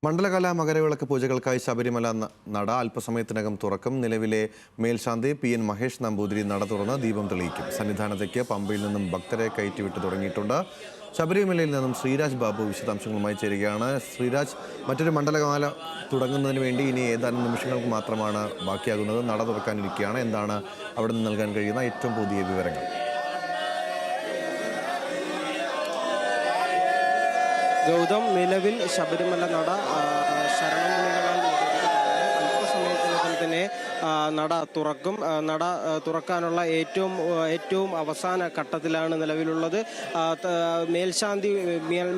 മണ്ഡലകാല മകരവിളക്ക് പൂജകൾക്കായി ശബരിമല നട അല്പസമയത്തിനകം തുറക്കും. നിലവിലെ മേൽശാന്തി PN മഹേഷ് നമ്പൂതിരി നട തുറന്ന് ദീപം തെളിയിക്കും. സന്നിധാനത്തേക്ക് പമ്പയിൽ നിന്നും ഭക്തരെ കയറ്റിവിട്ട് തുടങ്ങിയിട്ടുണ്ട്. ശബരിമലയിൽ നിന്നും ശ്രീരാജ് ബാബു വിശദാംശങ്ങളുമായി ചേരുകയാണ്. ശ്രീരാജ്, മറ്റൊരു മണ്ഡലകാല തുടങ്ങുന്നതിന് വേണ്ടി ഇനി ഏതാനും നിമിഷങ്ങൾക്ക് മാത്രമാണ് ബാക്കിയാകുന്നത്. നട തുറക്കാനിരിക്കുകയാണ്. എന്താണ് അവിടെ നിന്ന് നൽകാൻ കഴിയുന്ന ഏറ്റവും പുതിയ വിവരങ്ങൾ? ഗൗതം, നിലവിൽ ശബരിമല നട ശരണമുണികളാൽ അല്പസമയത്തിനകം തന്നെ നട തുറക്കും. നട തുറക്കാനുള്ള ഏറ്റവും അവസാന ഘട്ടത്തിലാണ് നിലവിലുള്ളത്.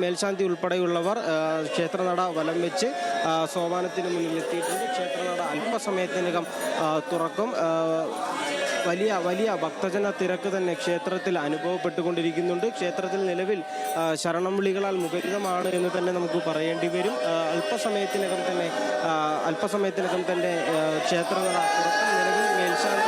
മേൽശാന്തി ഉൾപ്പെടെയുള്ളവർ ക്ഷേത്രനട വലം വെച്ച് സോപാനത്തിന് മുന്നിലെത്തിയിട്ടുണ്ട്. ക്ഷേത്രനട അല്പസമയത്തിനകം തുറക്കും. വലിയ ഭക്തജന തിരക്ക് തന്നെ ക്ഷേത്രത്തിൽ അനുഭവപ്പെട്ടുകൊണ്ടിരിക്കുന്നുണ്ട്. ക്ഷേത്രത്തിൽ നിലവിൽ ശരണം വിളികളാൽ മുഖരിതമാണ് എന്ന് തന്നെ നമുക്ക് പറയേണ്ടി വരും. അല്പസമയത്തിനകം തന്നെ ക്ഷേത്രനട തുറക്കും. നിലവിൽ മേൽശാന്തി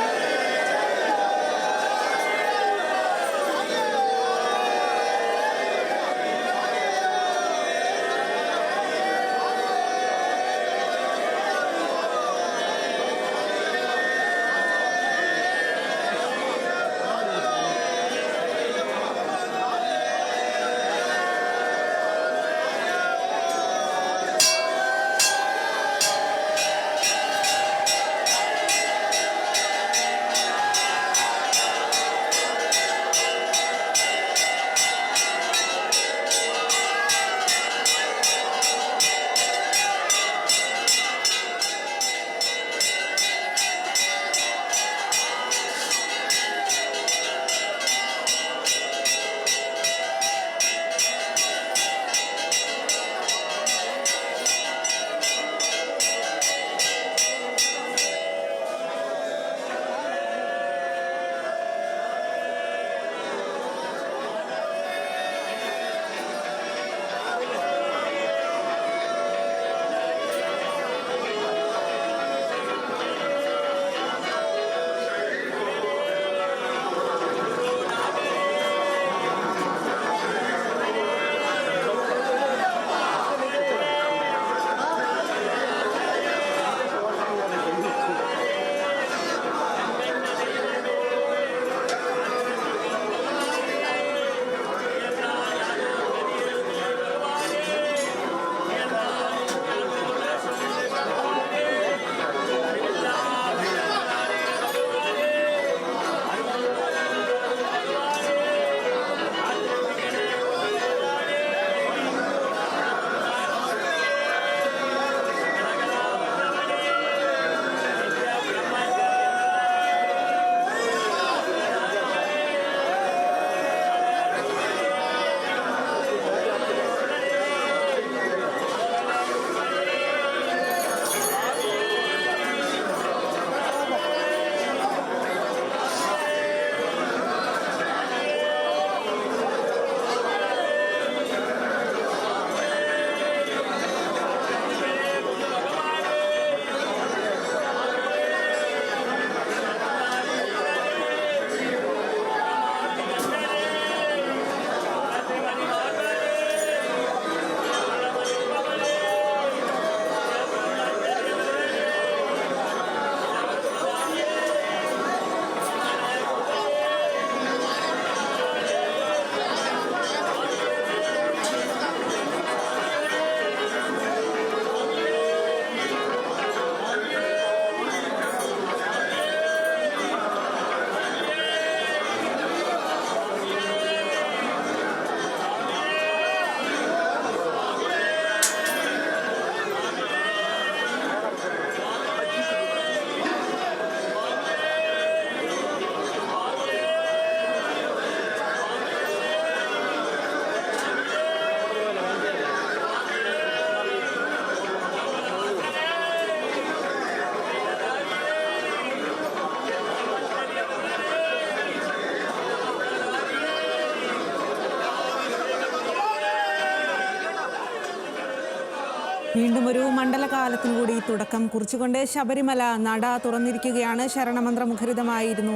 വീണ്ടും ഒരു മണ്ഡലകാലത്തിനു കൂടി തുടക്കം കുറിച്ചുകൊണ്ട് ശബരിമല നട തുറന്നിരിക്കുകയാണ്. ശരണമന്ത്ര മുഖരിതമായിരുന്നു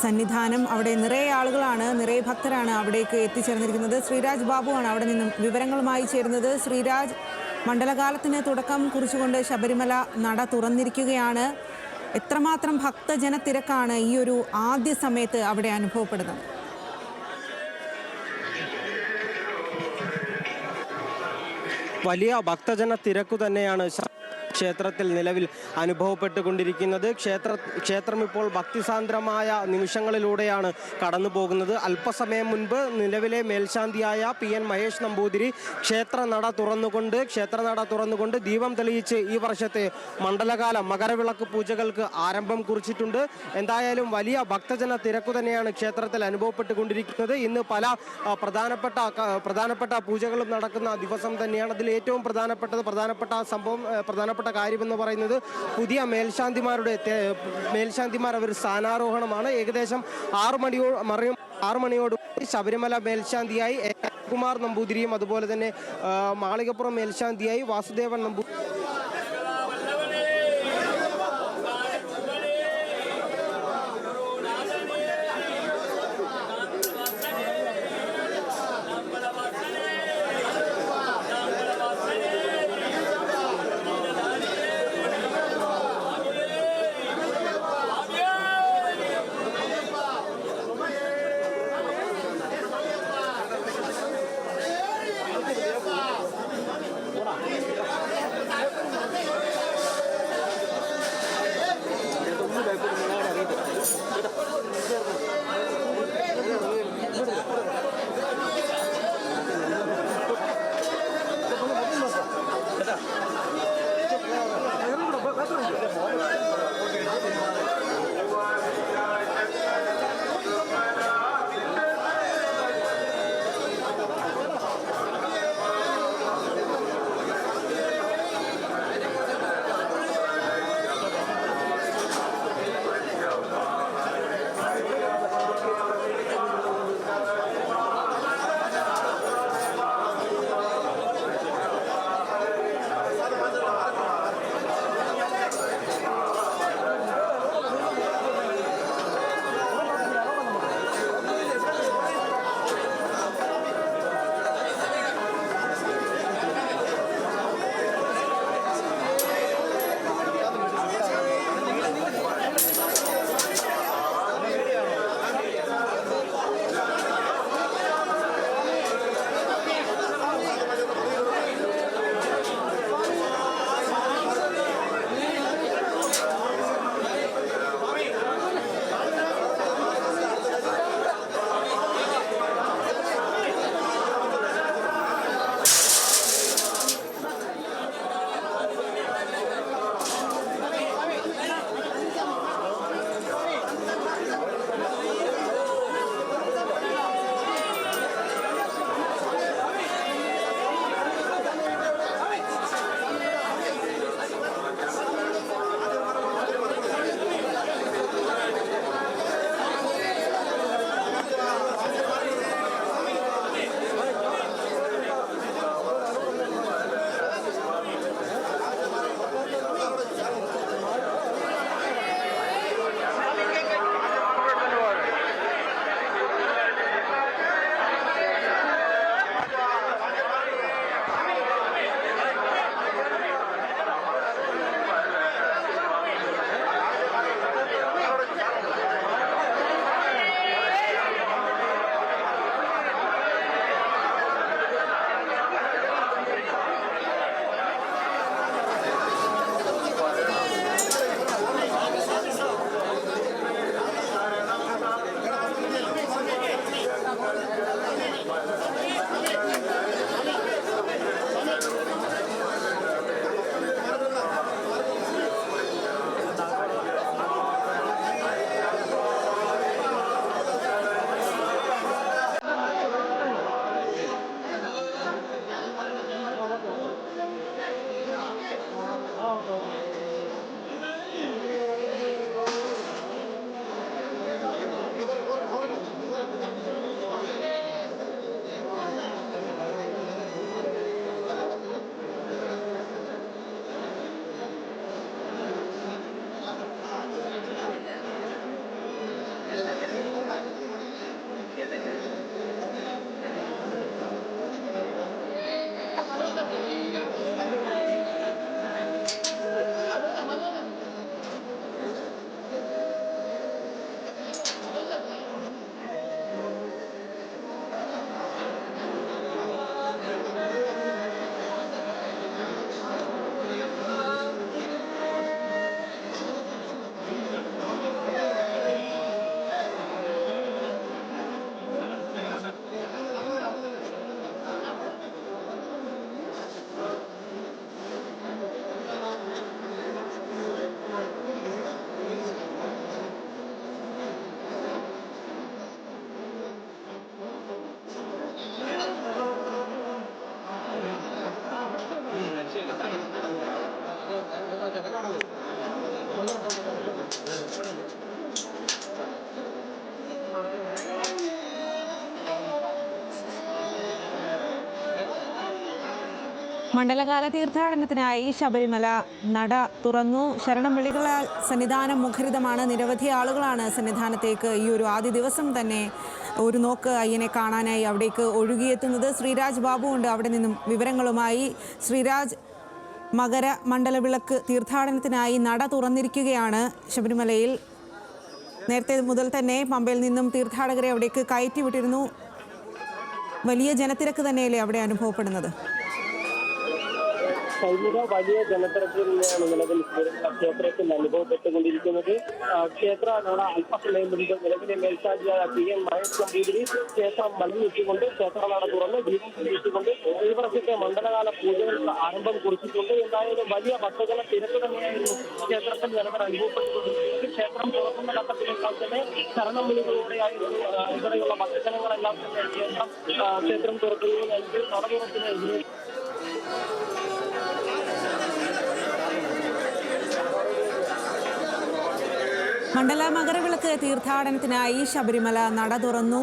സന്നിധാനം. അവിടെ നിറയെ ആളുകളാണ്, നിറയെ ഭക്തരാണ് അവിടേക്ക് എത്തിച്ചേർന്നിരിക്കുന്നത്. ശ്രീരാജ് ബാബുവാണ് അവിടെ നിന്നും വിവരങ്ങളുമായി ചേരുന്നത്. ശ്രീരാജ്, മണ്ഡലകാലത്തിന് തുടക്കം കുറിച്ചുകൊണ്ട് ശബരിമല നട തുറന്നിരിക്കുകയാണ്. എത്രമാത്രം ഭക്തജന തിരക്കാണ് ഈ ഒരു ആദ്യ സമയത്ത് അവിടെ അനുഭവപ്പെടുന്നത്? വലിയ ഭക്തജന തിരക്കു തന്നെയാണ് ക്ഷേത്രത്തിൽ നിലവിൽ അനുഭവപ്പെട്ടുകൊണ്ടിരിക്കുന്നത്. ക്ഷേത്രം ഇപ്പോൾ ഭക്തിസാന്ദ്രമായ നിമിഷങ്ങളിലൂടെയാണ് കടന്നു പോകുന്നത്. അല്പസമയം മുൻപ് നിലവിലെ മേൽശാന്തിയായ PN മഹേഷ് നമ്പൂതിരി ക്ഷേത്രനട തുറന്നുകൊണ്ട് ദീപം തെളിയിച്ച് ഈ വർഷത്തെ മണ്ഡലകാല മകരവിളക്ക് പൂജകൾക്ക് ആരംഭം കുറിച്ചിട്ടുണ്ട്. എന്തായാലും വലിയ ഭക്തജന തിരക്കു തന്നെയാണ് ക്ഷേത്രത്തിൽ അനുഭവപ്പെട്ടുകൊണ്ടിരിക്കുന്നത്. ഇന്ന് പല പ്രധാനപ്പെട്ട പൂജകളും നടക്കുന്ന ദിവസം തന്നെയാണ്. അതിൽ ഏറ്റവും പ്രധാനപ്പെട്ട കാര്യമെന്ന് പറയുന്നത് പുതിയ മേൽശാന്തിമാർ അവർ സ്ഥാനാരോഹണമാണ്. ഏകദേശം 6 മണിയോട് ശബരിമല മേൽശാന്തിയായി കുമാർ നമ്പൂതിരിയും അതുപോലെ തന്നെ മാളികപ്പുറം മേൽശാന്തിയായി വാസുദേവൻ നമ്പൂതിരി മണ്ഡലകാല തീർത്ഥാടനത്തിനായി ശബരിമല നട തുറന്നു. ശരണം വിളികളാൽ സന്നിധാനം മുഖരിതമാണ്. നിരവധി ആളുകളാണ് സന്നിധാനത്തേക്ക് ഈ ഒരു ആദ്യ ദിവസം തന്നെ ഒരു നോക്ക് അയ്യനെ കാണാനായി അവിടേക്ക് ഒഴുകിയെത്തുന്നത്. ശ്രീരാജ് ബാബു ഉണ്ട് അവിടെ നിന്നും വിവരങ്ങളുമായി. ശ്രീരാജ്, മകര മണ്ഡലവിളക്ക് തീർത്ഥാടനത്തിനായി നട തുറന്നിരിക്കുകയാണ് ശബരിമലയിൽ. നേരത്തെ മുതൽ തന്നെ പമ്പയിൽ നിന്നും തീർത്ഥാടകരെ അവിടേക്ക് കയറ്റിവിട്ടിരുന്നു. വലിയ ജനത്തിരക്ക് തന്നെയല്ലേ അവിടെ അനുഭവപ്പെടുന്നത്? വലിയ ജനത്തിരക്കിൽ തന്നെയാണ് നിലവിൽ ക്ഷേത്രത്തിൽ അനുഭവപ്പെട്ടുകൊണ്ടിരിക്കുന്നത്. ക്ഷേത്ര നട അല്പസമയം മുൻപ് നിലവിലെ മേൽശാന്തിയായ PN മഹേഷ് നമ്പൂതിരി ക്ഷേത്രം മലനിച്ചുകൊണ്ട് ക്ഷേത്ര നട തുറന്ന് ദീപം തെളിയിച്ചുകൊണ്ട് ഈ വർഷത്തെ മണ്ഡലകാല പൂജകൾക്ക് ആരംഭം കുറിച്ചിട്ടുണ്ട്. എന്തായാലും വലിയ ഭക്തജന തിരക്ക് തന്നെയായിരുന്നു ക്ഷേത്രത്തിൽ നിലവിൽ അനുഭവപ്പെട്ടുകൊണ്ടിരിക്കുന്നത്. ക്ഷേത്രം തുറക്കുന്ന ഘട്ടത്തിലേക്കാൾ തന്നെ ശരണം വിളികളോടെയായിരുന്നു ഇവിടെയുള്ള ഭക്തജനങ്ങളെല്ലാം തന്നെ ക്ഷേത്രം തുറക്കുന്നതിന് നട തുറക്കുന്നതിന് മണ്ഡല മകരവിളക്ക് തീർത്ഥാടനത്തിനായി ശബരിമല നട തുറന്നു.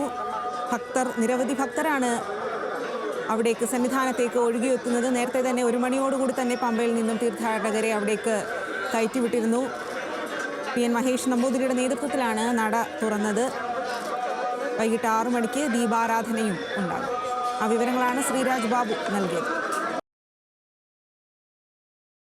നിരവധി ഭക്തരാണ് അവിടേക്ക് സന്നിധാനത്തേക്ക് ഒഴുകിയെത്തുന്നത്. നേരത്തെ തന്നെ 1 മണിയോടുകൂടി തന്നെ പമ്പയിൽ നിന്നും തീർത്ഥാടകരെ അവിടേക്ക് കയറ്റിവിട്ടിരുന്നു. PN മഹേഷ് നമ്പൂതിരിയുടെ നേതൃത്വത്തിലാണ് നട തുറന്നത്. വൈകിട്ട് 6 മണിക്ക് ദീപാരാധനയും ഉണ്ടാകും. ആ വിവരങ്ങളാണ് ശ്രീരാജ് ബാബു നൽകിയത്.